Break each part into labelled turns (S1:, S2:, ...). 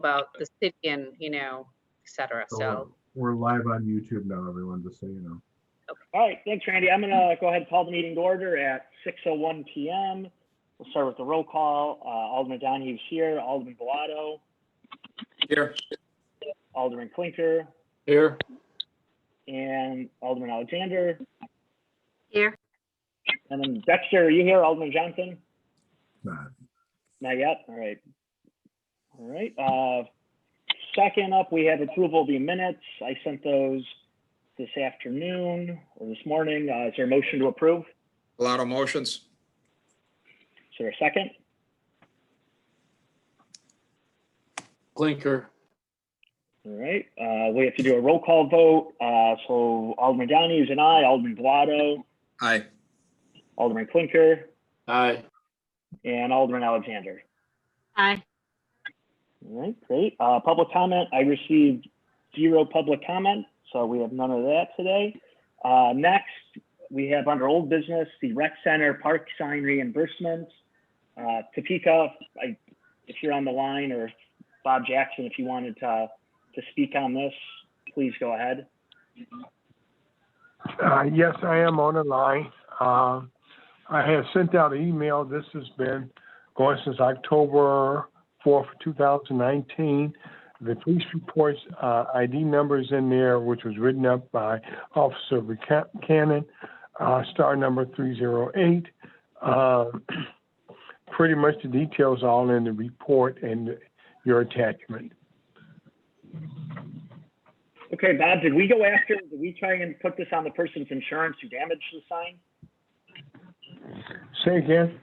S1: about the city and, et cetera. So,
S2: we're live on YouTube now, everyone, just so you know.
S1: okay.
S3: All right, thanks, Randy. I'm gonna go ahead and call the meeting to order at 6:01 p.m. We'll start with the roll call. Alderman Donahue's here, Alderman Bilotto,
S4: Here.
S3: Alderman Klinker,
S4: Here.
S3: and Alderman Alexander.
S1: Here.
S3: And then Dexter, are you here, Alderman Johnson?
S2: Not.
S3: Not yet, all right. All right, second up, we have approval of the minutes. I sent those this afternoon or this morning. Is there a motion to approve?
S4: Bilotto motions.
S3: Is there a second?
S4: Klinker.
S3: All right, we have to do a roll call vote. So Alderman Donahue is an aye, Alderman Bilotto,
S4: Aye.
S3: Alderman Klinker,
S4: Aye.
S3: and Alderman Alexander.
S1: Aye.
S3: All right, great. Public comment, I received 0 public comment, so we have none of that today. Next, we have under old business, the rec center park sign reimbursements. Topeka, if you're on the line, or Bob Jackson, if you wanted to speak on this, please go ahead.
S5: Yes, I am on the line. I have sent out an email. This has been going since October 4th, 2019. The police report's ID numbers in there, which was written up by Officer Buchanan, star number 308. Pretty much the details all in the report and your attachment.
S3: Okay, Bob, did we try and put this on the person's insurance who damaged the sign?
S5: Say again?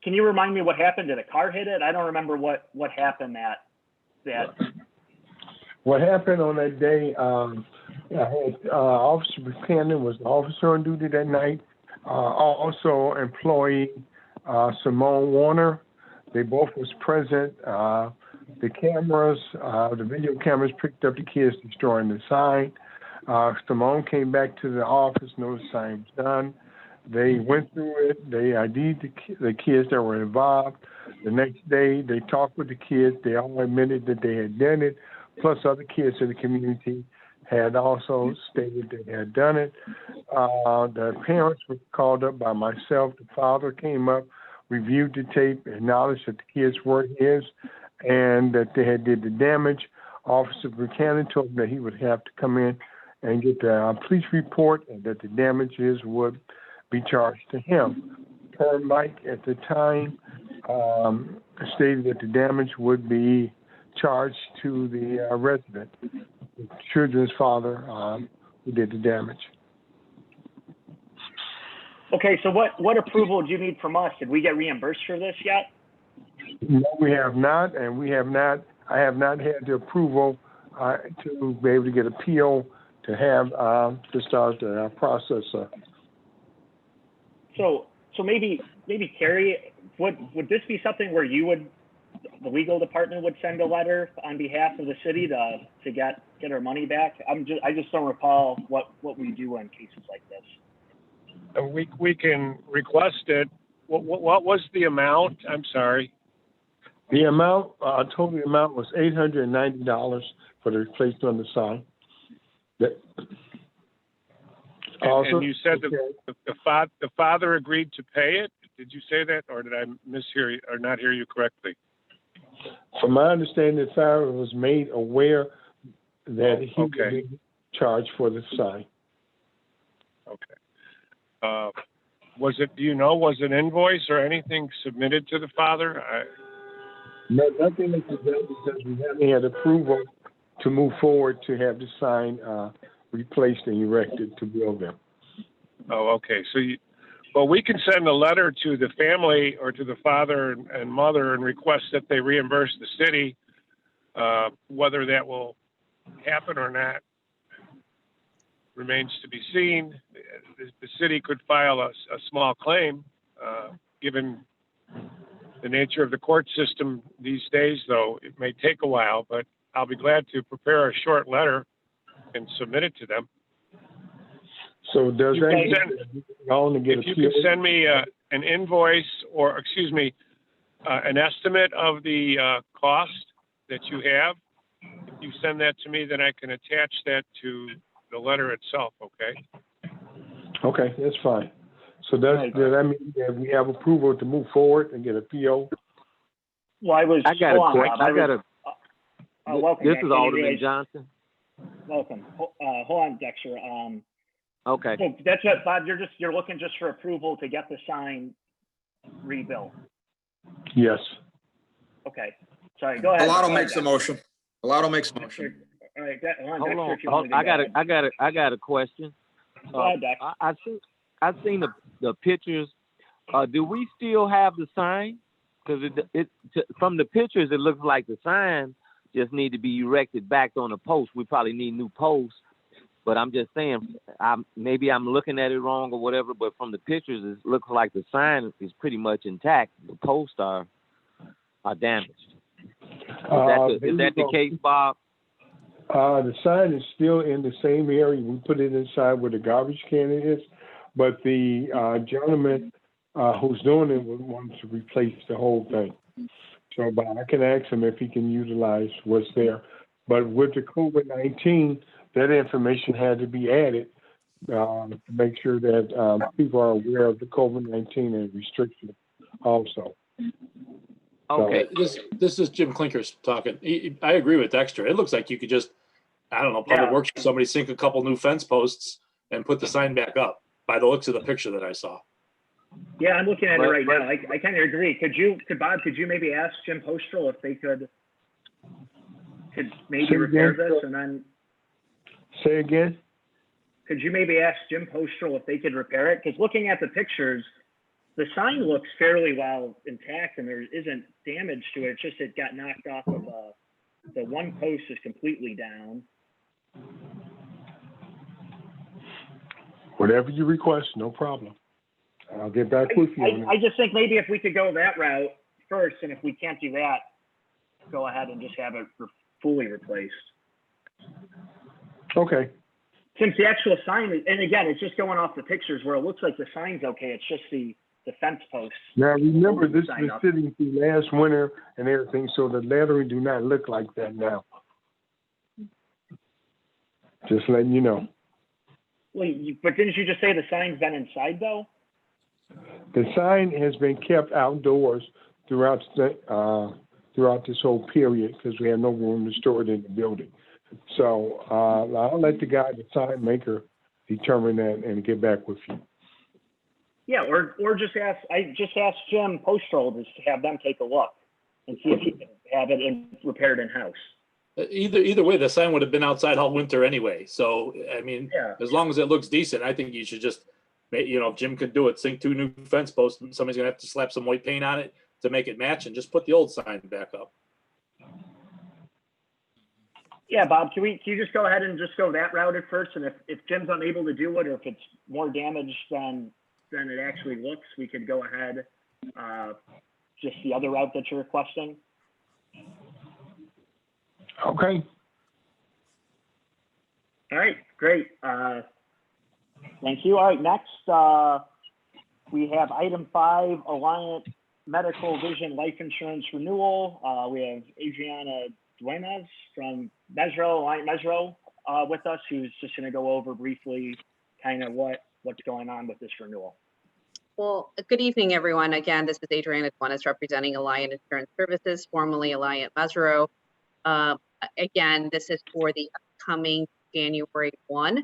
S3: Can you remind me what happened? Did a car hit it? I don't remember what happened that.
S5: What happened on that day, I had Officer Buchanan was the officer on duty that night. Also employee Simone Warner. They both was present. The cameras, the video cameras picked up the kids destroying the sign. Simone came back to the office, no sign was done. They went through it. They ID'd the kids that were involved. The next day, they talked with the kids. They all admitted that they had done it, plus other kids in the community had also stated they had done it. The parents were called up by myself. The father came up, reviewed the tape, acknowledged that the kids were his and that they had did the damage. Officer Buchanan told him that he would have to come in and get the police report and that the damages would be charged to him. Mike at the time stated that the damage would be charged to the resident, the children's father who did the damage.
S3: Okay, so what approval do you need from us? Did we get reimbursed for this yet?
S5: No, we have not, and I have not had the approval to be able to get a PO to have to start the process.
S3: So maybe Carrie, would this be something where the legal department would send a letter on behalf of the city to get our money back? I just don't recall what we do in cases like this.
S6: We can request it. What was the amount? I'm sorry.
S5: The amount, total amount was $890 for the replacement of the sign.
S6: And you said the father agreed to pay it. Did you say that, or did I mishear you, or not hear you correctly?
S5: From my understanding, the father was made aware that he would be charged for the sign.
S6: Okay. Was an invoice or anything submitted to the father?
S5: No, nothing is done because we haven't had approval to move forward to have the sign replaced and erected to build them.
S6: Oh, okay. So we can send a letter to the family or to the father and mother and request that they reimburse the city. Whether that will happen or not remains to be seen. The city could file a small claim, given the nature of the court system these days, though it may take a while, but I'll be glad to prepare a short letter and submit it to them.
S5: So does
S6: if you can send me an invoice, or excuse me, an estimate of the cost that you have. If you send that to me, then I can attach that to the letter itself, okay?
S5: Okay, that's fine. So does that mean that we have approval to move forward and get a PO?
S3: Well, I was.
S7: I got a
S3: hold on,
S7: question.
S3: Bob.
S7: I got a.
S3: Welcome.
S7: This
S3: Nick.
S7: is Alderman Johnson.
S3: Welcome. Hold on, Dexter.
S7: Okay.
S3: So that's it, Bob. You're looking just for approval to get the sign rebuilt.
S5: Yes.
S3: Okay. Sorry. Go ahead.
S4: Bilotto makes the motion. Bilotto makes the motion.
S3: All right.
S7: Hold on. I got a question.
S3: Go ahead, Dex.
S7: I've seen the pictures. Do we still have the sign? Because from the pictures, it looks like the sign just need to be erected back on a post. We probably need new posts. But I'm just saying, maybe I'm looking at it wrong or whatever, but from the pictures, it looks like the sign is pretty much intact. The posts are damaged. Is that the case, Bob?
S5: The sign is still in the same area. We put it inside where the garbage can is, but the gentleman who's doing it wants to replace the whole thing. So, but I can ask him if he can utilize what's there. But with the COVID-19, that information had to be added to make sure that people are aware of the COVID-19 and restrictions also.
S7: Okay.
S8: This is Jim Klinker talking. I agree with Dexter. It looks like you could just, I don't know, Public Works, somebody sink a couple new fence posts and put the sign back up by the looks of the picture that I saw.
S3: Yeah, I'm looking at it right now. I kind of agree. Bob, could you maybe ask Jim Postal if they could maybe repair this and then?
S5: Say again?
S3: Could you maybe ask Jim Postal if they could repair it? Because looking at the pictures, the sign looks fairly well intact and there isn't damage to it. It's just it got knocked off of the one post is completely down.
S5: Whatever you request, no problem. I'll get back with you on it.
S3: I just think maybe if we could go that route first, and if we can't do that, go ahead and just have it fully replaced.
S5: Okay.
S3: Since the actual sign is, and again, it's just going off the pictures where it looks like the sign's okay. It's just the fence posts.
S5: Now remember, this was sitting through last winter and everything, so the lettering do not look like that now. Just letting you know.
S3: Well, but didn't you just say the sign's been inside though?
S5: The sign has been kept outdoors throughout this whole period because we have no room to store it in the building. So I'll let the guy, the sign maker, determine that and get back with you.
S3: Yeah, or just ask. I just asked Jim Postal to have them take a look and see if he can have it repaired in house.
S8: Either way, the sign would have been outside all winter anyway. So I mean, as long as it looks decent, I think you should just, if Jim could do it, sink 2 new fence posts. Somebody's gonna have to slap some white paint on it to make it match, and just put the old sign back up.
S3: Yeah, Bob, can you just go ahead and just go that route at first, and if Jim's unable to do it, or if it's more damage than it actually looks, we could go ahead just the other route that you're requesting.
S5: Okay.
S3: All right, great. Thank you. All right, next we have item 5, Alliant Medical Vision Life Insurance Renewal. We have Adriana Duenas from Alliant Mesro with us, who's just going to go over briefly kind of what's going on with this renewal.
S1: Well, good evening, everyone. Again, this is Adriana Duenas representing Alliant Insurance Services, formerly Alliant Mesro. Again, this is for the upcoming January 1.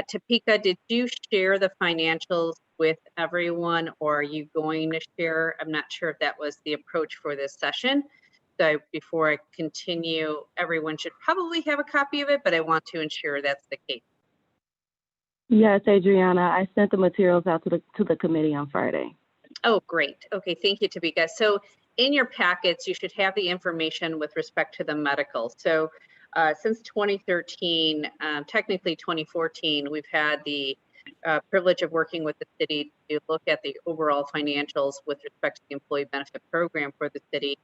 S1: Topeka, did you share the financials with everyone, or are you going to share? I'm not sure if that was the approach for this session. So before I continue, everyone should probably have a copy of it, but I want to ensure that's the case.
S9: Yes, Adriana, I sent the materials out to the committee on Friday.
S1: Oh, great. Okay, thank you, Topeka. So in your packets, you should have the information with respect to the medical. So since 2013, technically 2014, we've had the privilege of working with the city to look at the overall financials with respect to the employee benefit program for the city.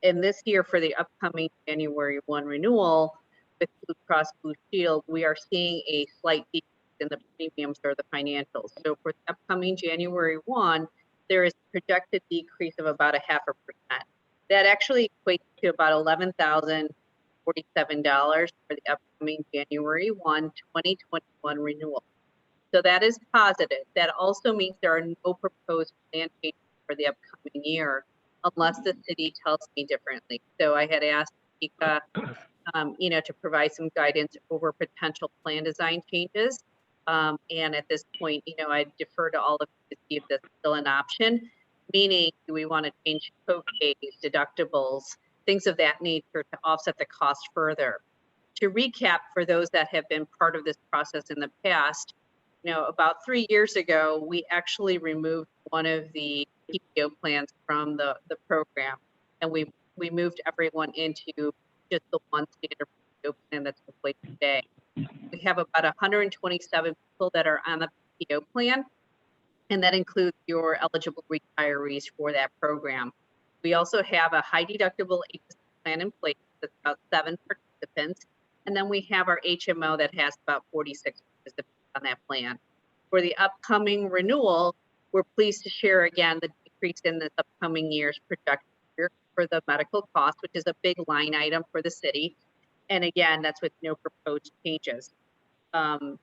S1: And this year, for the upcoming January 1 renewal with Blue Cross Blue Shield, we are seeing a slight decrease in the premiums or the financials. So for the upcoming January 1, there is a projected decrease of about 0.5%. That actually equates to about $11,047 for the upcoming January 1, 2021 renewal. So that is positive. That also means there are no proposed plan changes for the upcoming year unless the city tells me differently. So I had asked Ika, to provide some guidance over potential plan design changes. And at this point, I defer to all of you to see if that's still an option, meaning do we want to change co-pays, deductibles, things of that nature to offset the cost further. To recap, for those that have been part of this process in the past, about 3 years ago, we actually removed one of the PPO plans from the program, and we moved everyone into just the one standard PPO plan that's in place today. We have about 127 people that are on the PPO plan, and that includes your eligible retirees for that program. We also have a high deductible HSA plan in place that's about 7 participants, and then we have our HMO that has about 46 participants on that plan. For the upcoming renewal, we're pleased to share again the decrease in this upcoming year's projected for the medical cost, which is a big line item for the city. And again, that's with no proposed changes. So I'm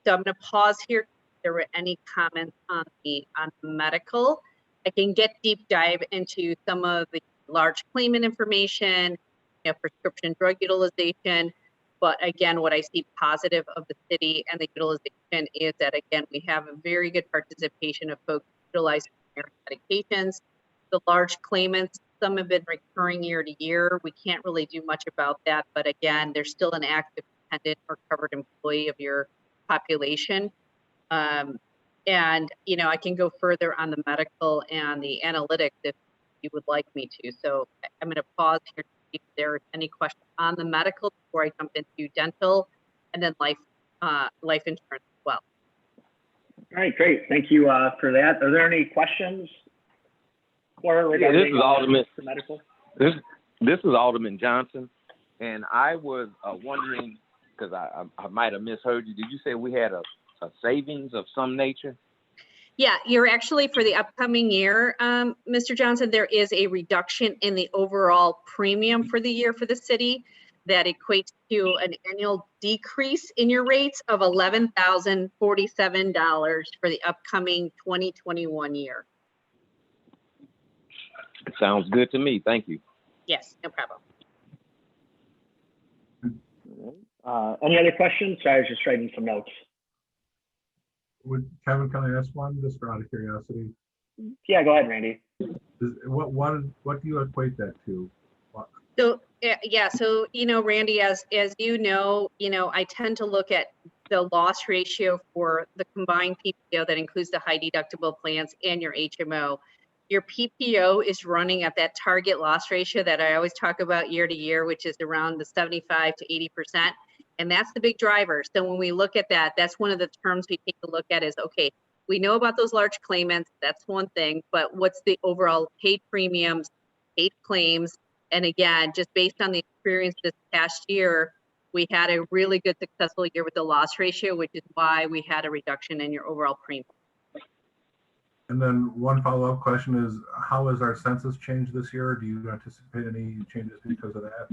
S1: going to pause here. If there were any comments on the medical, I can get deep dive into some of the large claimant information, prescription drug utilization. But again, what I see positive of the city and the utilization is that, again, we have a very good participation of folks utilizing medications. The large claimants, some have been recurring year to year. We can't really do much about that. But again, there's still an active dependent or covered employee of your population. And, I can go further on the medical and the analytics if you would like me to. So I'm going to pause here. If there are any questions on the medical before I jump into dental and then life insurance as well.
S3: All right, great. Thank you for that. Are there any questions?
S7: Yeah, this is Alderman.
S3: Medical?
S7: This is Alderman Johnson, and I was wondering, because I might have misheard you. Did you say we had a savings of some nature?
S1: Yeah, you're actually, for the upcoming year, Mr. Johnson, there is a reduction in the overall premium for the year for the city that equates to an annual decrease in your rates of $11,047 for the upcoming 2021 year.
S7: It sounds good to me. Thank you.
S1: Yes, no problem.
S3: Any other questions? Sorry, I was just writing some notes.
S2: Kevin, can I ask one just out of curiosity?
S3: Yeah, go ahead, Randy.
S2: What do you equate that to?
S1: So yeah, so Randy, as you know, I tend to look at the loss ratio for the combined PPO that includes the high deductible plans and your HMO. Your PPO is running at that target loss ratio that I always talk about year to year, which is around the 75 to 80%. And that's the big driver. So when we look at that, that's one of the terms we take a look at is, okay, we know about those large claimants. That's one thing, but what's the overall paid premiums, paid claims? And again, just based on the experience this past year, we had a really good successful year with the loss ratio, which is why we had a reduction in your overall premium.
S2: And then one follow-up question is, how has our census changed this year? Do you anticipate any changes because of that?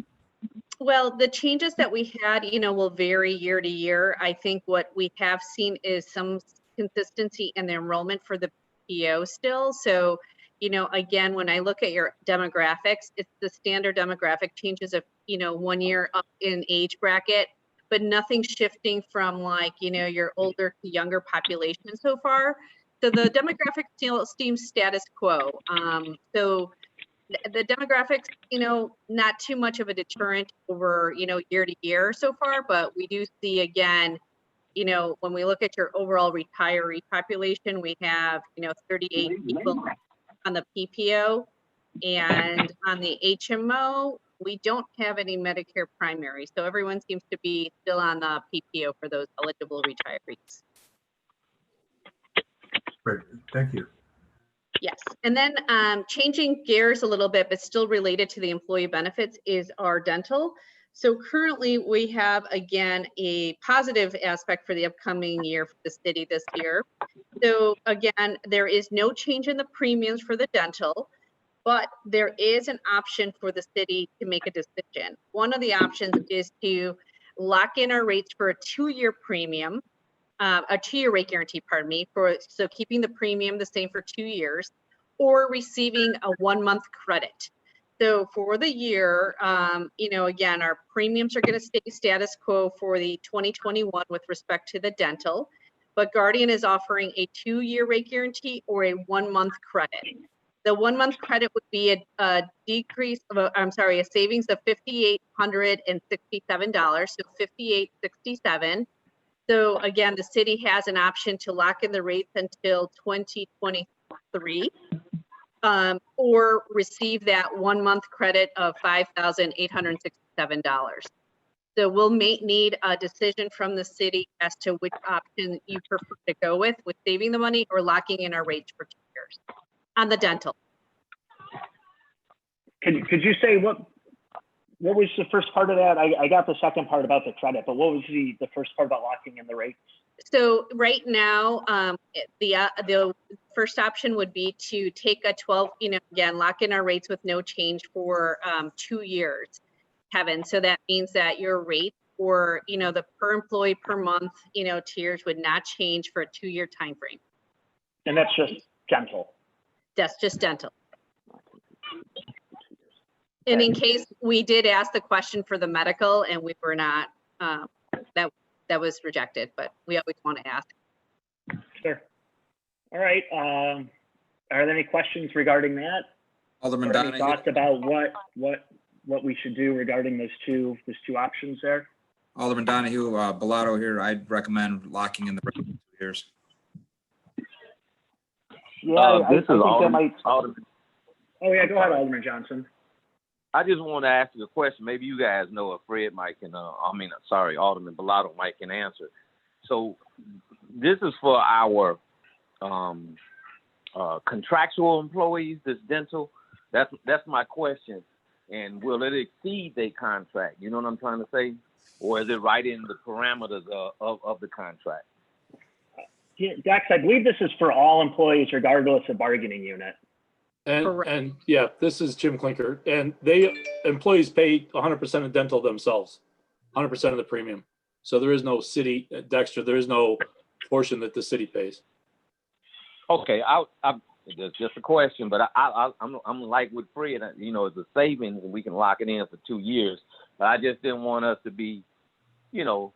S1: Well, the changes that we had, will vary year to year. I think what we have seen is some consistency in the enrollment for the PPO still. So, again, when I look at your demographics, it's the standard demographic changes of, 1 year up in age bracket, but nothing shifting from your older to younger population so far. So the demographics still seems status quo. So the demographics, not too much of a deterrent over, year to year so far, but we do see again, when we look at your overall retiree population, we have, 38 people on the PPO, and on the HMO, we don't have any Medicare primary. So everyone seems to be still on the PPO for those eligible retirees.
S2: Great, thank you.
S1: Yes, and then changing gears a little bit, but still related to the employee benefits is our dental. So currently we have, again, a positive aspect for the upcoming year for the city this year. So again, there is no change in the premiums for the dental, but there is an option for the city to make a decision. One of the options is to lock in our rates for a 2-year premium, a 2-year rate guarantee, pardon me, so keeping the premium the same for 2 years, or receiving a 1-month credit. So for the year, again, our premiums are going to stay status quo for the 2021 with respect to the dental, but Guardian is offering a 2-year rate guarantee or a 1-month credit. The 1-month credit would be a decrease of, a savings of $5,867, so $5,867. So again, the city has an option to lock in the rates until 2023. Or receive that 1-month credit of $5,867. So we'll need a decision from the city as to which option you prefer to go with saving the money or locking in our rates for 2 years on the dental.
S3: Could you say what was the first part of that? I got the second part about the credit, but what was the first part about locking in the rates?
S1: So right now, the first option would be to take a 12, again, lock in our rates with no change for 2 years, Kevin. So that means that your rate for, the per employee per month, tiers would not change for a 2-year time frame.
S3: And that's just dental.
S1: That's just dental. And in case we did ask the question for the medical and we were not, that was rejected, but we always want to ask.
S3: Sure. All right. Are there any questions regarding that?
S4: Alderman
S3: Or any
S4: Donahue.
S3: thoughts about what we should do regarding those two options there?
S4: Alderman Donahue, Bilotto here. I'd recommend locking in the rate for 2 years.
S3: Yeah,
S7: This is Alderman.
S3: Oh yeah, go ahead, Alderman Johnson.
S7: I just want to ask you a question. Maybe you guys know if Fred Mike can, Alderman Bilotto Mike can answer. So this is for our contractual employees, this dental. That's my question. And will it exceed their contract? You know what I'm trying to say? Or is it right in the parameters of the contract?
S3: Yeah, Dex, I believe this is for all employees regardless of bargaining unit.
S8: And yeah, this is Jim Klinker, and employees pay 100% of dental themselves, 100% of the premium. So there is no city, Dexter, there is no portion that the city pays.
S7: Okay, it's just a question, but I'm like with Fred, it's a savings and we can lock it in for 2 years. But I just didn't want us to be, having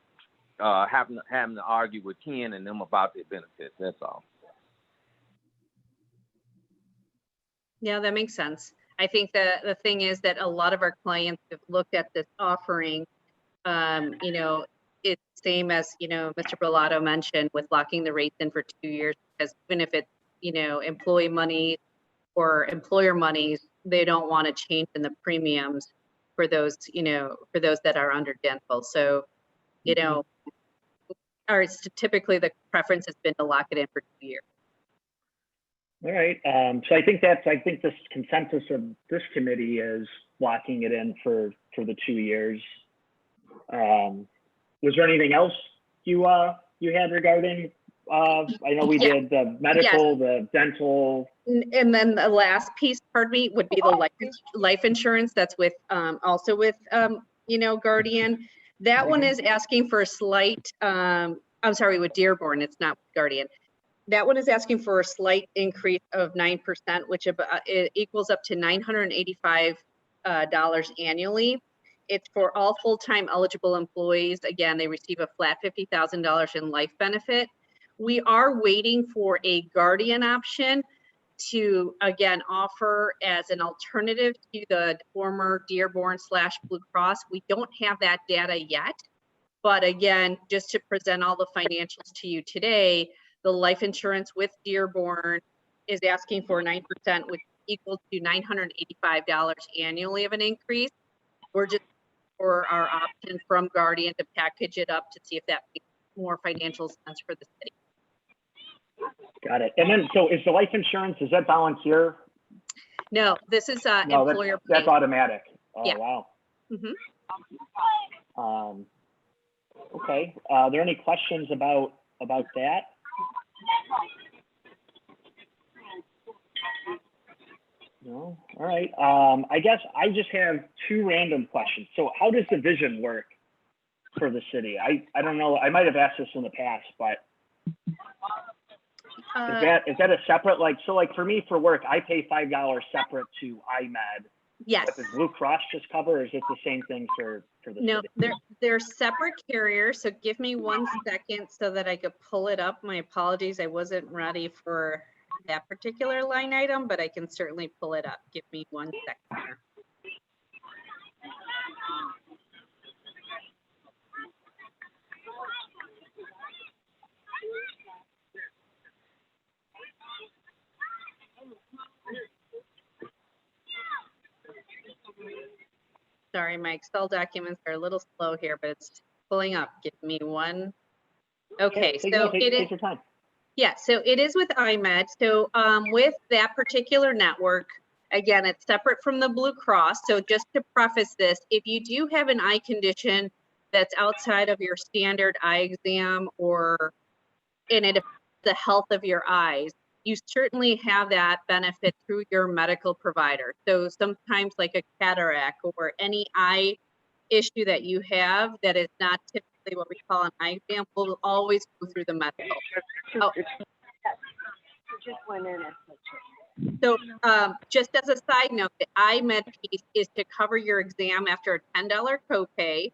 S7: to argue with Ken and them about their benefits. That's all.
S1: Yeah, that makes sense. I think the thing is that a lot of our clients have looked at this offering. It's same as, Mr. Bilotto mentioned with locking the rates in for 2 years, because even if it's, employee money or employer monies, they don't want to change in the premiums for those, for those that are under dental. So, typically the preference has been to lock it in for 2 years.
S3: All right. So I think this consensus of this committee is locking it in for the 2 years. Was there anything else you had regarding? I know we did the medical, the dental.
S1: And then the last piece, pardon me, would be the life insurance. That's with also with Guardian. That one is asking for a slight. I'm sorry, with Dearborn. It's not with Guardian. That one is asking for a slight increase of 9%, which it equals up to $985 annually. It's for all full-time eligible employees. Again, they receive a flat $50,000 in life benefit. We are waiting for a Guardian option to, again, offer as an alternative to the former Dearborn/Blue Cross. We don't have that data yet. But again, just to present all the financials to you today, the life insurance with Dearborn is asking for 9%, which equals to $985 annually of an increase. We're just for our option from Guardian to package it up to see if that makes more financial sense for the city.
S3: Got it. And then, so is the life insurance, is that volunteer?
S1: No, this is
S3: No,
S1: employer.
S3: that's automatic. Oh,
S1: Yeah.
S3: wow.
S1: Mhm.
S3: Okay, are there any questions about that? No, all right. I guess I just have two random questions. So how does the vision work for the city? I don't know, I might have asked this in the past, but is that a separate, like, so like for me for work, I pay $5 separate to IMED.
S1: Yes.
S3: But does Blue Cross just cover, or is it the same thing for the
S1: No,
S3: city?
S1: they're separate carriers. So give me 1 second so that I could pull it up. My apologies, I wasn't ready for that particular line item, but I can certainly pull it up. Give me 1 second here. Sorry, my Excel documents are a little slow here, but it's pulling up. Give me one. Okay,
S3: Take
S1: so it is.
S3: take your time.
S1: Yeah, so it is with IMED. So with that particular network, again, it's separate from the Blue Cross. So just to preface this, if you do have an eye condition that's outside of your standard eye exam or in it affects the health of your eyes, you certainly have that benefit through your medical provider. So sometimes like a cataract or any eye issue that you have that is not typically what we call an eye exam will always go through the medical. Oh. So just as a side note, the IMED piece is to cover your exam after a $10 copay.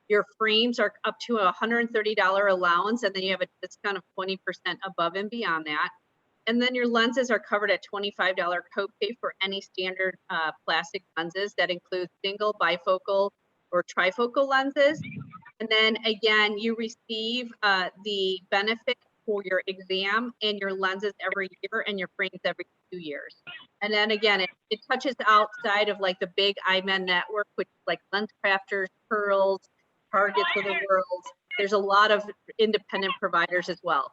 S1: Your frames are up to a $130 allowance, and then you have a discount of 20% above and beyond that. And then your lenses are covered at $25 copay for any standard plastic lenses that include single, bifocal, or trifocal lenses. And then again, you receive the benefit for your exam and your lenses every year and your frames every 2 years. And then again, it touches outside of like the big IMED network, which is like Lens Crafters, Pearls, Targets of the world. There's a lot of independent providers as well.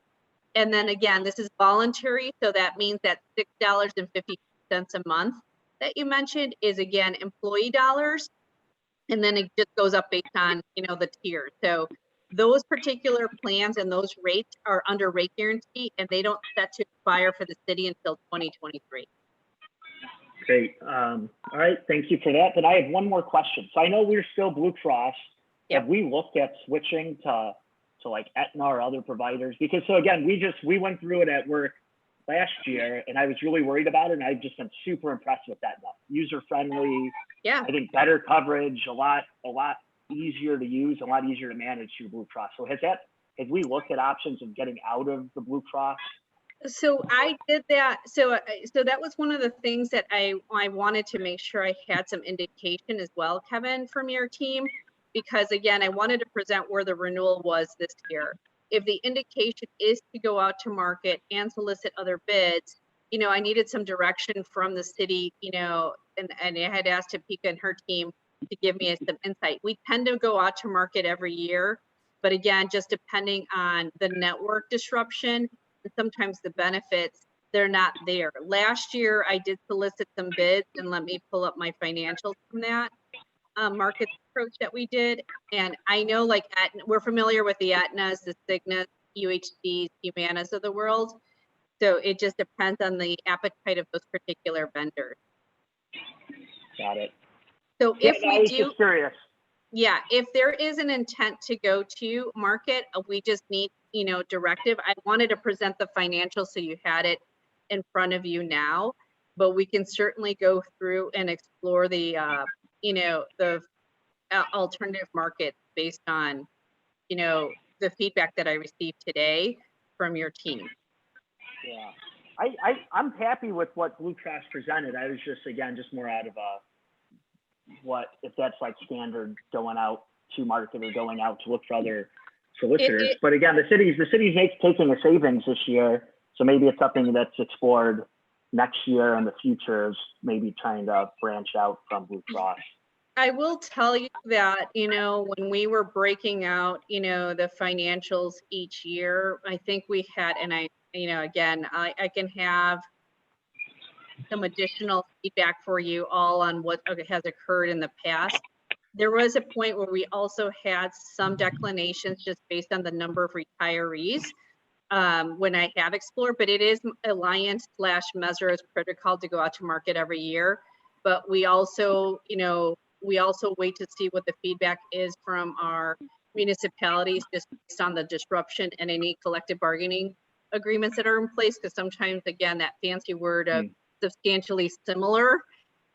S1: And then again, this is voluntary. So that means that $6.50 a month that you mentioned is again, employee dollars. And then it just goes up based on, you know, the tier. So those particular plans and those rates are under rate guarantee and they don't set to expire for the city until 2023.
S3: Great. All right. Thank you for that. Then I have one more question. So I know we're still Blue Cross.
S1: Yep.
S3: Have we looked at switching to like Aetna or other providers? Because so again, we went through it at work last year and I was really worried about it. And I've just been super impressed with Aetna. User friendly.
S1: Yeah.
S3: I think better coverage, a lot easier to use, a lot easier to manage through Blue Cross. So have we looked at options of getting out of the Blue Cross?
S1: So I did that. So that was one of the things that I wanted to make sure I had some indication as well, Kevin, from your team, because again, I wanted to present where the renewal was this year. If the indication is to go out to market and solicit other bids, you know, I needed some direction from the city, you know, and I had asked Topeka and her team to give me some insight. We tend to go out to market every year, but again, just depending on the network disruption, and sometimes the benefits, they're not there. Last year, I did solicit some bids, and let me pull up my financials from that market approach that we did. And I know like we're familiar with the Aetnas, the Cignas, UHCs, Humanas of the world. So it just depends on the appetite of those particular vendors.
S3: Got it.
S1: So if
S3: I was just curious.
S1: Yeah, if there is an intent to go to market, we just need, you know, directive. I wanted to present the financials so you had it in front of you now, but we can certainly go through and explore the, you know, the alternative market based on, you know, the feedback that I received today from your team.
S3: Yeah, I'm happy with what Blue Cross presented. I was just, again, just more out of if that's like standard going out to market or going out to look for other solicitors. But again, the city's taking a savings this year. So maybe it's something that's explored next year in the future, is maybe trying to branch out from Blue Cross.
S1: I will tell you that, you know, when we were breaking out, you know, the financials each year, I think we had, and I, you know, again, I can have some additional feedback for you all on what has occurred in the past. There was a point where we also had some declinations just based on the number of retirees when I have explored, but it is Alliance/Measures protocol to go out to market every year. But we also, we also wait to see what the feedback is from our municipalities just based on the disruption and any collective bargaining agreements that are in place. Because sometimes, again, that fancy word of substantially similar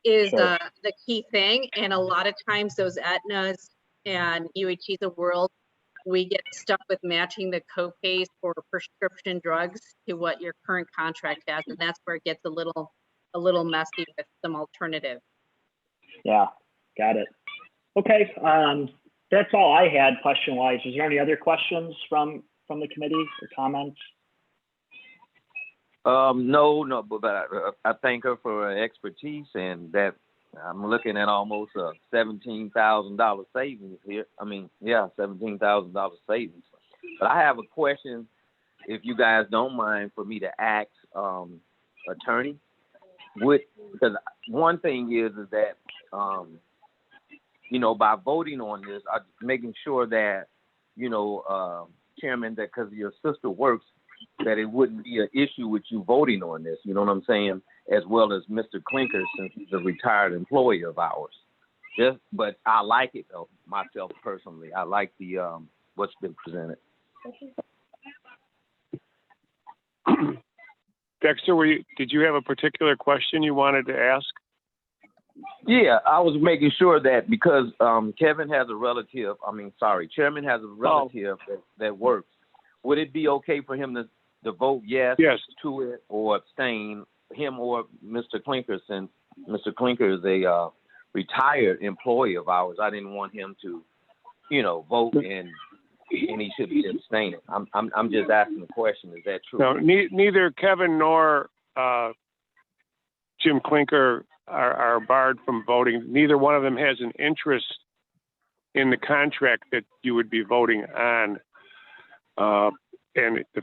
S1: is the key thing. And a lot of times those Aetnas and UHGs of the world, we get stuck with matching the co-pays for prescription drugs to what your current contract has. And that's where it gets a little messy with some alternative.
S3: Yeah, got it. Okay, that's all I had question-wise. Is there any other questions from the committee or comments?
S7: No, but I thank her for her expertise, and that I'm looking at almost a $17,000 savings here. I mean, yeah, $17,000 savings. But I have a question, if you guys don't mind, for me to ask attorney. Because one thing is that by voting on this, making sure that Chairman, that because your sister works, that it wouldn't be an issue with you voting on this, you know what I'm saying, as well as Mr. Klinker, since he's a retired employee of ours. But I like it, though, myself personally. I like the what's been presented.
S6: Dexter, did you have a particular question you wanted to ask?
S7: Yeah, I was making sure that because Chairman has a relative that works. Would it be okay for him to vote yes to it or abstain, him or Mr. Klinker, since Mr. Klinker is a retired employee of ours? I didn't want him to, vote and he should be abstaining. I'm just asking the question. Is that true?
S6: No, neither Kevin nor Jim Klinker are barred from voting. Neither one of them has an interest in the contract that you would be voting on. And the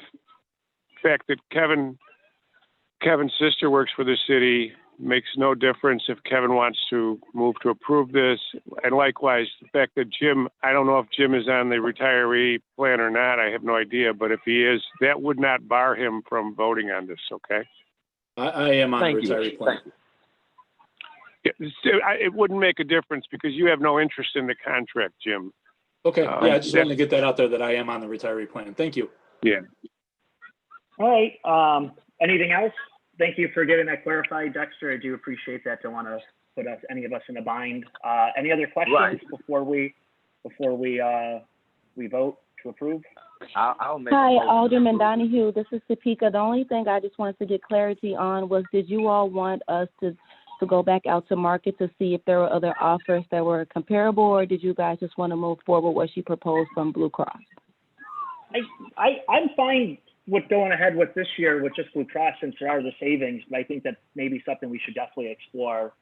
S6: fact that Kevin's sister works for the city makes no difference if Kevin wants to move to approve this. And likewise, the fact that Jim, I don't know if Jim is on the retiree plan or not. I have no idea. But if he is, that would not bar him from voting on this, okay?
S8: I am on the retiree plan.
S6: It wouldn't make a difference because you have no interest in the contract, Jim.
S8: Okay, yeah, I just wanted to get that out there that I am on the retiree plan. Thank you.
S6: Yeah.
S3: All right. Anything else? Thank you for getting that clarified, Dexter. I do appreciate that. Don't want to put any of us in a bind. Any other questions before we vote to approve?
S7: I'll make
S9: Hi, Alderman Donahue. This is Topeka. The only thing I just wanted to get clarity on was, did you all want us to go back out to market to see if there were other offers that were comparable, or did you guys just want to move forward with what she proposed from Blue Cross?
S3: I'm fine with going ahead with this year with just Blue Cross since there are the savings, but I think that maybe something we should definitely explore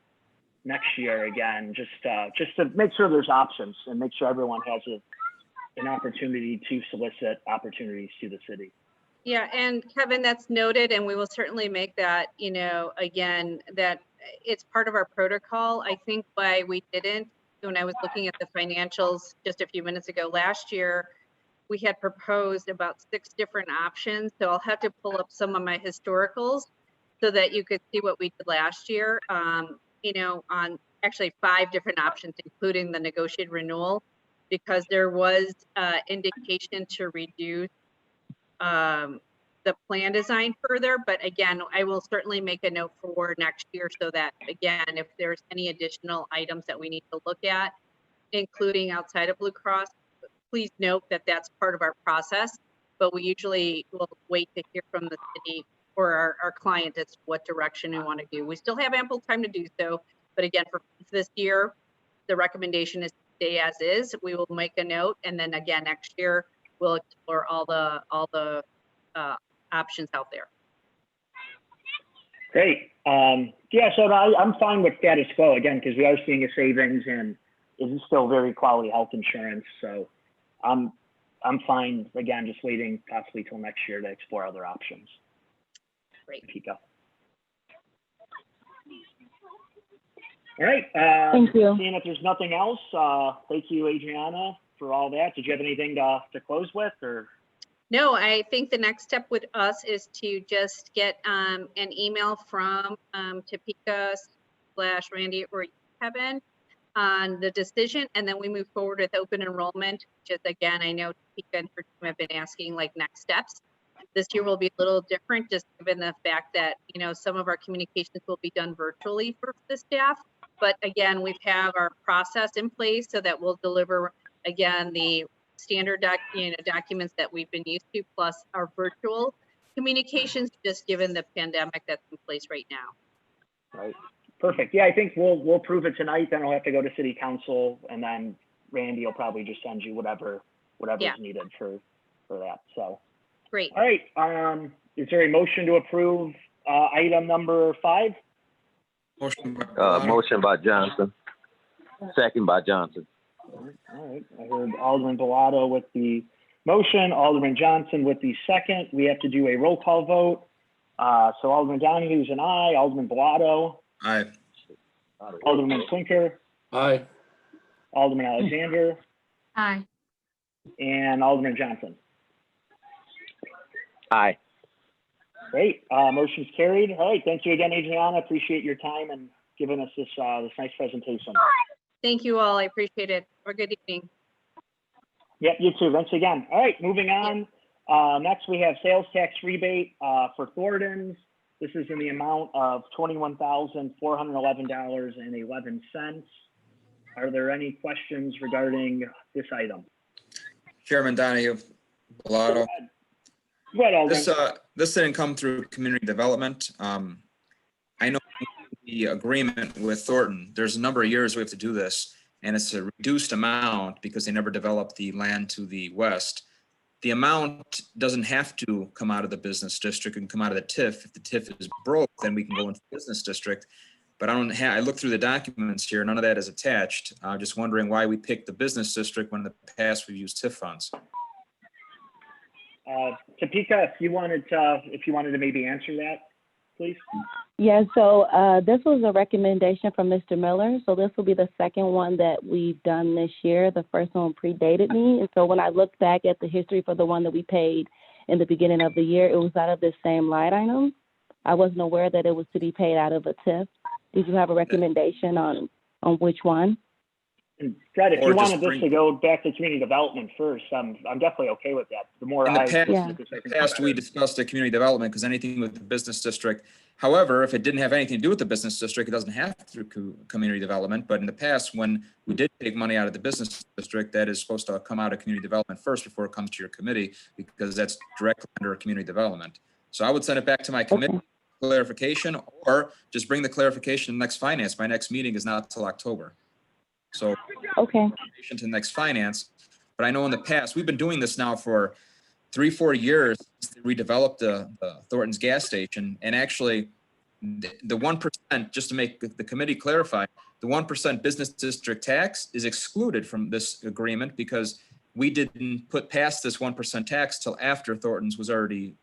S3: next year again, just to make sure there's options and make sure everyone has an opportunity to solicit opportunities to the city.
S1: Yeah, and Kevin, that's noted, and we will certainly make that, again, that it's part of our protocol. I think why we didn't, when I was looking at the financials just a few minutes ago last year, we had proposed about 6 different options. So I'll have to pull up some of my historicals so that you could see what we did last year, on actually 5 different options, including the negotiated renewal, because there was indication to reduce the plan design further. But again, I will certainly make a note for next year so that, again, if there's any additional items that we need to look at, including outside of Blue Cross, please note that that's part of our process, but we usually will wait to hear from the city or our client as to what direction we want to do. We still have ample time to do so, but again, for this year, the recommendation is to stay as is. We will make a note, and then again, next year, we'll explore all the options out there.
S3: Great. Yeah, so I'm fine with status quo again, because we are seeing a savings and it is still very quality health insurance. So I'm fine, again, just waiting possibly till next year to explore other options.
S1: Great.
S3: Topeka. All right.
S9: Thank you.
S3: Seeing if there's nothing else, thank you, Adriana, for all that. Did you have anything to close with, or?
S1: No, I think the next step with us is to just get an email from Topeka/Randy or Kevin on the decision, and then we move forward with open enrollment. Just again, I know Topeka and her team have been asking like next steps. This year will be a little different, just given the fact that, you know, some of our communications will be done virtually for the staff. But again, we have our process in place so that we'll deliver, again, the standard documents that we've been used to, plus our virtual communications, just given the pandemic that's in place right now.
S3: Right. Perfect. Yeah, I think we'll prove it tonight. Then I'll have to go to city council, and then Randy will probably just send you whatever is needed for that. So.
S1: Great.
S3: All right. Is there a motion to approve item number 5?
S7: Motion by Johnson. Second by Johnson.
S3: All right. I heard Alderman Bilotto with the motion, Alderman Johnson with the second. We have to do a roll call vote. So Alderman Donahue is an aye. Alderman Bilotto.
S4: Aye.
S3: Alderman Klinker.
S8: Aye.
S3: Alderman Alexander.
S1: Aye.
S3: And Alderman Johnson.
S7: Aye.
S3: Great. Motion's carried. All right. Thank you again, Adriana. Appreciate your time and giving us this nice presentation.
S1: Thank you all. I appreciate it. Have a good evening.
S3: Yep, you too. Thanks again. All right, moving on. Next, we have sales tax rebate for Thornton's. This is in the amount of $21,411.11. Are there any questions regarding this item?
S4: Chairman Donahue, Bilotto.
S3: Go ahead, Alderman.
S4: This didn't come through community development. I know the agreement with Thornton, there's a number of years we have to do this, and it's a reduced amount because they never developed the land to the west. The amount doesn't have to come out of the business district and come out of the TIF. If the TIF is broke, then we can go into the business district. But I looked through the documents here, none of that is attached. I'm just wondering why we picked the business district when in the past we've used TIF funds.
S3: Topeka, if you wanted to maybe answer that, please.
S9: Yeah, so this was a recommendation from Mr. Miller. So this will be the second one that we've done this year. The first one predated me. And so when I looked back at the history for the one that we paid in the beginning of the year, it was out of this same line item. I wasn't aware that it was to be paid out of a TIF. Did you have a recommendation on which one?
S3: And Fred, if you wanted this to go back to community development first, I'm definitely okay with that. The more
S4: in the past we discussed the community development because anything with the business district. However, if it didn't have anything to do with the business district, it doesn't have to do community development. But in the past, when we did take money out of the business district, that is supposed to come out of community development first before it comes to your committee, because that's directly under community development. So I would send it back to my committee for clarification, or just bring the clarification to next finance. My next meeting is not until October. So to next finance. But I know in the past, we've been doing this now for 3-4 years since they redeveloped the Thornton's gas station. And actually the 1%, just to make the committee clarify, the 1% business district tax is excluded from this agreement because we didn't put past this 1% tax till after Thornton's was already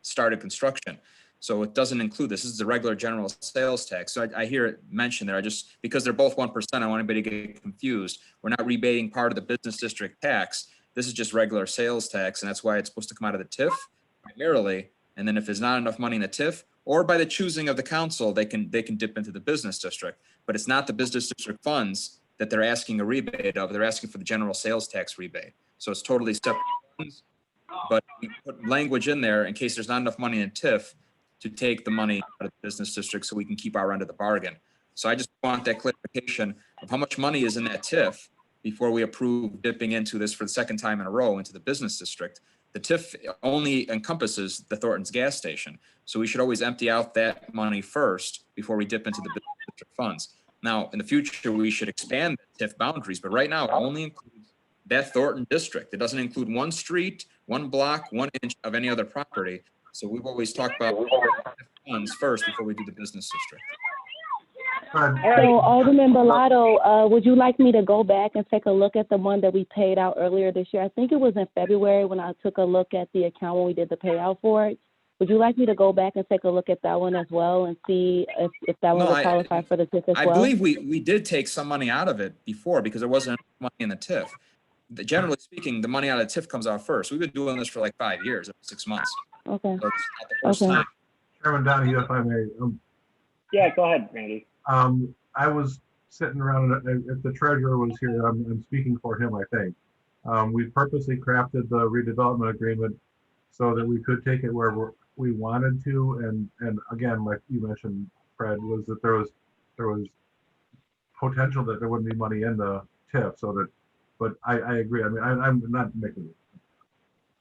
S4: started construction. So it doesn't include this. This is the regular general sales tax. So I hear it mentioned there. Because they're both 1%, I don't want anybody to get confused. We're not rebating part of the business district tax. This is just regular sales tax, and that's why it's supposed to come out of the TIF primarily. And then if there's not enough money in the TIF, or by the choosing of the council, they can dip into the business district. But it's not the business district funds that they're asking a rebate of. They're asking for the general sales tax rebate. So it's totally separate funds. But we put language in there in case there's not enough money in TIF to take the money out of the business district so we can keep our end of the bargain. So I just want that clarification of how much money is in that TIF before we approve dipping into this for the second time in a row into the business district. The TIF only encompasses the Thornton's gas station. So we should always empty out that money first before we dip into the business district funds. Now, in the future, we should expand the TIF boundaries, but right now it only includes that Thornton district. It doesn't include one street, one block, 1 inch of any other property. So we've always talked about funds first before we do the business district.
S9: So Alderman Bilotto, would you like me to go back and take a look at the one that we paid out earlier this year? I think it was in February when I took a look at the account when we did the payout for it. Would you like me to go back and take a look at that one as well and see if that one
S4: No,
S9: would qualify for the TIF as
S4: I
S9: well?
S4: believe we did take some money out of it before because there wasn't enough money in the TIF. Generally speaking, the money out of the TIF comes out first. We've been doing this for like 5 years, 6 months.
S9: Okay.
S4: So it's not the first
S9: Okay.
S4: time.
S2: Chairman Donahue, if I may,
S3: Yeah, go ahead, Randy.
S2: I was sitting around, and if the treasurer was here, I'm speaking for him, I think. We purposely crafted the redevelopment agreement so that we could take it where we wanted to, and again, like you mentioned, Fred, was that there was potential that there wouldn't be money in the TIF, so that, but I agree. I mean, I'm not making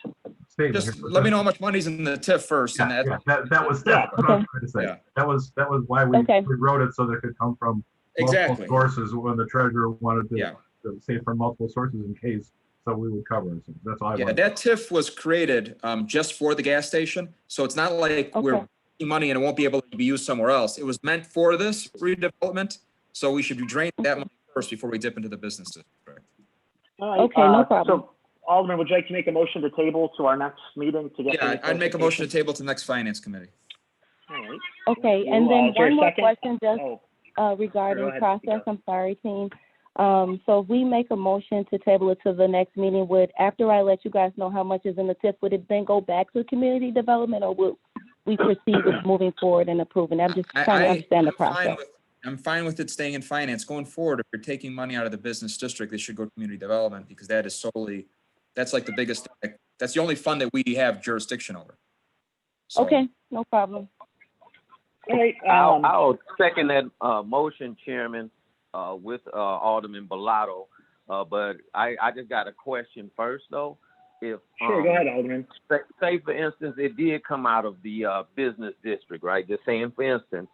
S2: a statement
S4: Just
S2: here, but
S4: let me know how much money's in the TIF first. And
S2: that was what I was
S9: Okay.
S2: trying to say.
S4: Yeah.
S2: That was why
S9: Okay.
S2: we wrote it, so that it could come from multiple
S4: Exactly.
S2: sources when the treasurer wanted
S4: Yeah.
S2: to say from multiple sources in case, so we would cover it. So that's all I
S4: Yeah,
S2: wanted.
S4: that TIF was created just for the gas station. So it's not like we're
S9: Okay.
S4: taking money and it won't be able to be used somewhere else. It was meant for this redevelopment. So we should be draining that money first before we dip into the business district.
S3: All right,
S9: Okay, no problem.
S3: So Alderman, would you like to make a motion to table to our next meeting to get?
S4: Yeah, I'd make a motion to table to the next finance committee.
S3: All right.
S9: Okay, and
S3: Is
S9: then
S3: there a
S9: one more
S3: second?
S9: question just
S3: Oh,
S9: regarding
S3: Go ahead,
S9: process.
S3: Tika.
S9: I'm sorry, team. So if we make a motion to table it to the next meeting, after I let you guys know how much is in the TIF, would it then go back to community development, or would we proceed with moving forward and approving? I'm just trying to understand the process.
S4: I'm fine with it staying in finance. Going forward, if you're taking money out of the business district, they should go to community development because that is solely, that's like the biggest, that's the only fund that we have jurisdiction over. So,
S9: Okay, no problem.
S3: All right.
S7: I'll second that motion, Chairman, with Alderman Bilotto. But I just got a question first, though. If
S3: Sure, go ahead, Alderman.
S7: say for instance, it did come out of the business district, right? Just saying, for instance,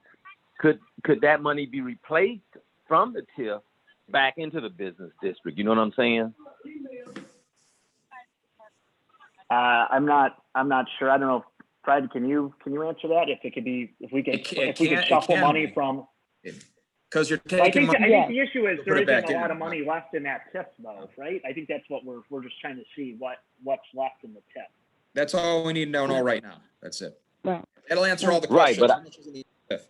S7: could that money be replaced from the TIF back into the business district? You know what I'm saying?
S3: I'm not sure. I don't know. Fred, can you answer that? If it could be, if we could shuffle money from.
S4: Because you're
S3: I
S4: taking
S3: think
S4: money.
S3: the issue is there
S4: Put it back
S3: isn't a
S4: in.
S3: lot of money left in that TIF though, right? I think that's what we're just trying to see what's left in the TIF.
S4: That's all we need to know right now. That's it.
S9: Right.
S4: That'll answer all the
S7: Right,
S4: questions.
S7: but
S4: How much is in the TIF?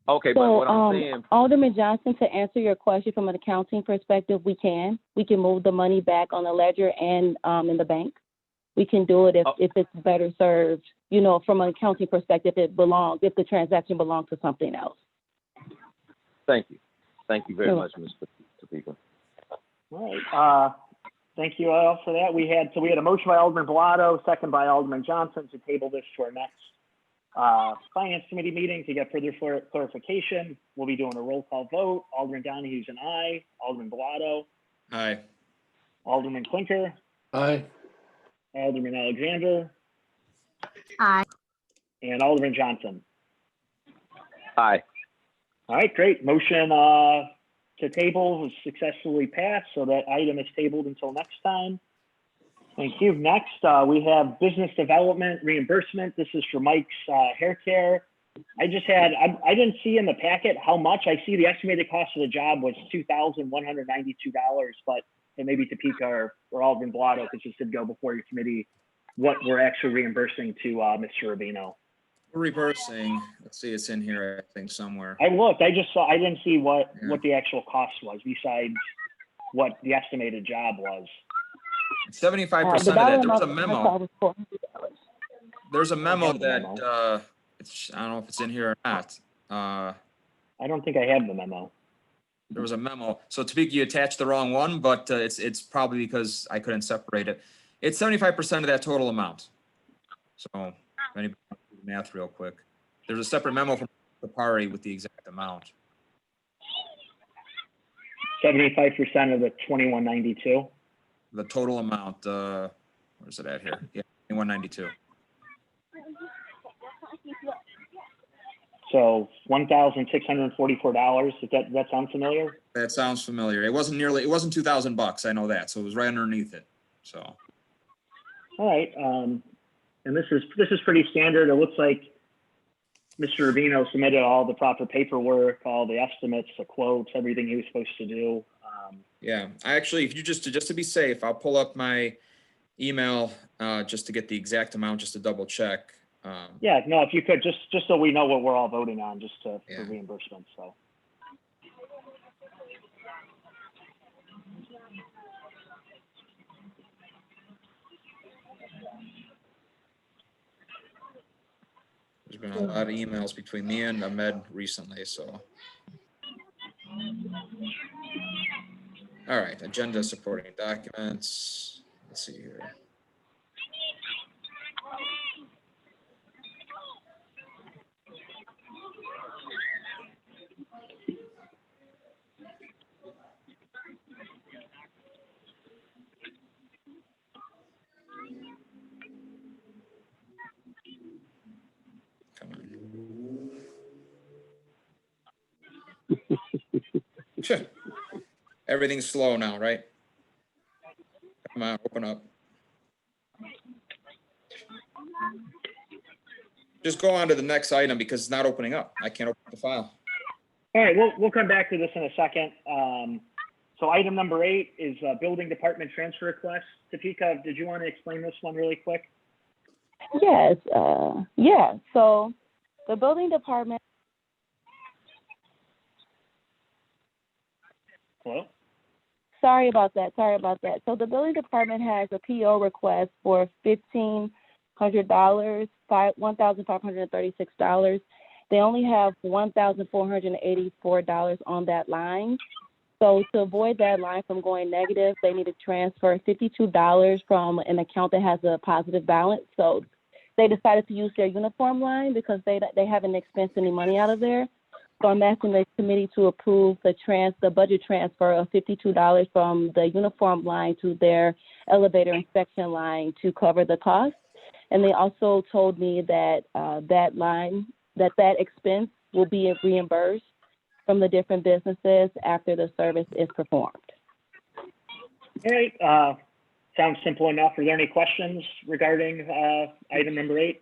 S7: Okay, but
S9: So,
S7: what I'm saying,
S9: Alderman Johnson, to answer your question from an accounting perspective, we can move the money back on the ledger and in the bank. We can do it if it's better served, you know, from an accounting perspective, if the transaction belongs to something else.
S7: thank you very much, Mr. Topeka.
S3: All right. Thank you all for that. We had a motion by Alderman Bilotto, second by Alderman Johnson to table this to our next Finance Committee meeting to get further clarification. We'll be doing a roll call vote. Alderman Donahue's an aye. Alderman Bilotto.
S4: Aye.
S3: Alderman Klinker.
S8: Aye.
S3: Alderman Alexander.
S10: Aye.
S3: And Alderman Johnson.
S7: Aye.
S3: All right, great. Motion to table was successfully passed, so that item is tabled until next time. Thank you. Next, we have business development reimbursement. This is for Mike's hair care. I didn't see in the packet how much. I see the estimated cost of the job was $2,192, but and maybe Topeka or Alderman Bilotto, because this did go before your committee, what we're actually reimbursing to Mr. Rubino.
S4: We're reversing. Let's see, it's in here, I think, somewhere.
S3: I looked. I didn't see what the actual cost was besides what the estimated job was.
S4: 75% of that. There was a memo. There's a memo that I don't know if it's in here or not.
S3: I don't think I have the memo.
S4: There was a memo. So Topeka, you attached the wrong one, but it's probably because I couldn't separate it. It's 75% of that total amount. So if anybody wants to do the math real quick, there's a separate memo from the party with the exact amount.
S3: 75% of the 2192.
S4: The total amount. Where's it at here? Yeah, 2192.
S3: So $1,644. Does that sound familiar?
S4: That sounds familiar. It wasn't $2,000. I know that. So it was right underneath it. So.
S3: All right. And this is pretty standard. It looks like Mr. Rubino submitted all the proper paperwork, all the estimates, the quotes, everything he was supposed to do.
S4: Yeah, I actually, if you just to be safe, I'll pull up my email just to get the exact amount, just to double check.
S3: Yeah, no, if you could, just so we know what we're all voting on, just for
S4: Yeah.
S3: reimbursement, so.
S4: There's been a lot of emails between me and Ahmed recently, so. All right, agenda supporting documents. Let's see here. Come on. Everything's slow now, right? Come on, open up. Just go on to the next item because it's not opening up. I can't open the file.
S3: All right, we'll come back to this in a second. So item number 8 is building department transfer request. Topeka, did you want to explain this one really quick?
S9: Yes, yeah, so the building department,
S3: Hello?
S9: sorry about that. So the building department has a PO request for $1,500, $1,536. They only have $1,484 on that line. So to avoid that line from going negative, they need to transfer $52 from an account that has a positive balance. So they decided to use their uniform line because they haven't expensed any money out of there. So I'm asking the committee to approve the budget transfer of $52 from the uniform line to their elevator inspection line to cover the cost. And they also told me that that expense will be reimbursed from the different businesses after the service is performed.
S3: All right, sounds simple enough. Are there any questions regarding item number 8,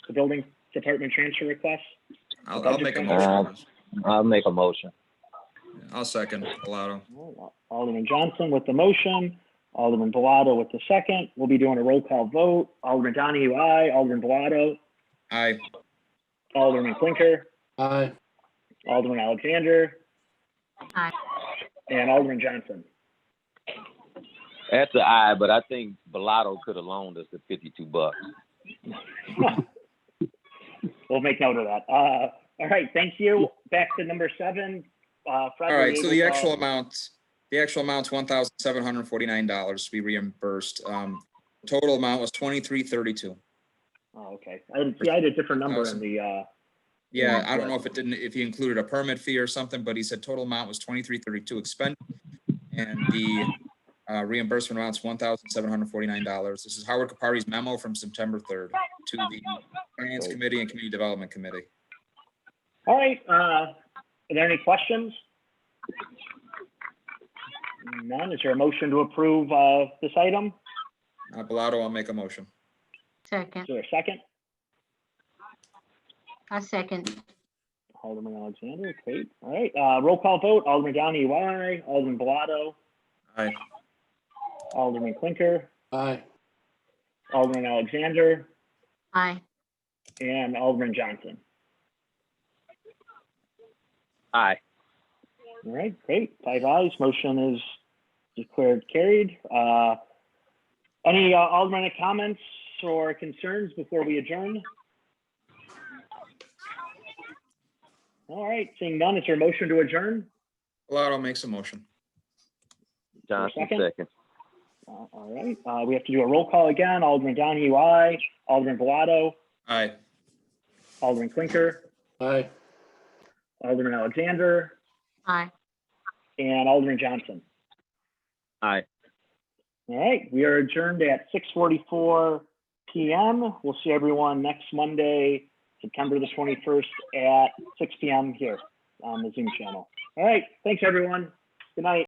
S3: the building department transfer request?
S4: I'll make a motion.
S7: I'll make a motion.
S4: I'll second Bilotto.
S3: Alderman Johnson with the motion, Alderman Bilotto with the second. We'll be doing a roll call vote. Alderman Donahue, aye. Alderman Bilotto.
S4: Aye.
S3: Alderman Klinker.
S8: Aye.
S3: Alderman Alexander.
S10: Aye.
S3: And Alderman Johnson.
S7: That's an aye, but I think Bilotto could have loaned us the $52.
S3: We'll make note of that. All right, thank you. Back to number 7. Fred,
S4: All right, so the actual amount's $1,749 to be reimbursed. Total amount was $2,332.
S3: Oh, okay. I had a different number in the.
S4: Yeah, I don't know if he included a permit fee or something, but he said total amount was $2,332 expended, and the reimbursement amount is $1,749. This is Howard Kapari's memo from September 3rd to the Finance Committee and Community Development Committee.
S3: All right. Are there any questions? None. Is there a motion to approve this item?
S4: Bilotto, I'll make a motion.
S10: Second.
S3: Is there a second?
S10: I second.
S3: Alderman Alexander, great. All right, roll call vote. Alderman Donahue, aye. Alderman Bilotto.
S4: Aye.
S3: Alderman Klinker.
S8: Aye.
S3: Alderman Alexander.
S10: Aye.
S3: And Alderman Johnson.
S7: Aye.
S3: All right, great. 5 ayes. Motion is declared carried. Any alderman comments or concerns before we adjourn? All right, seeing none, is there a motion to adjourn?
S4: Bilotto makes a motion.
S7: Johnson,
S3: Second?
S7: second.
S3: All right, we have to do a roll call again. Alderman Donahue, aye. Alderman Bilotto.
S4: Aye.
S3: Alderman Klinker.
S8: Aye.
S3: Alderman Alexander.
S10: Aye.
S3: And Alderman Johnson.
S7: Aye.
S3: All right, we are adjourned at 6:44 p.m. We'll see everyone next Monday, September the 21st at 6 p.m. here on the Zoom channel. All right, thanks everyone. Good night.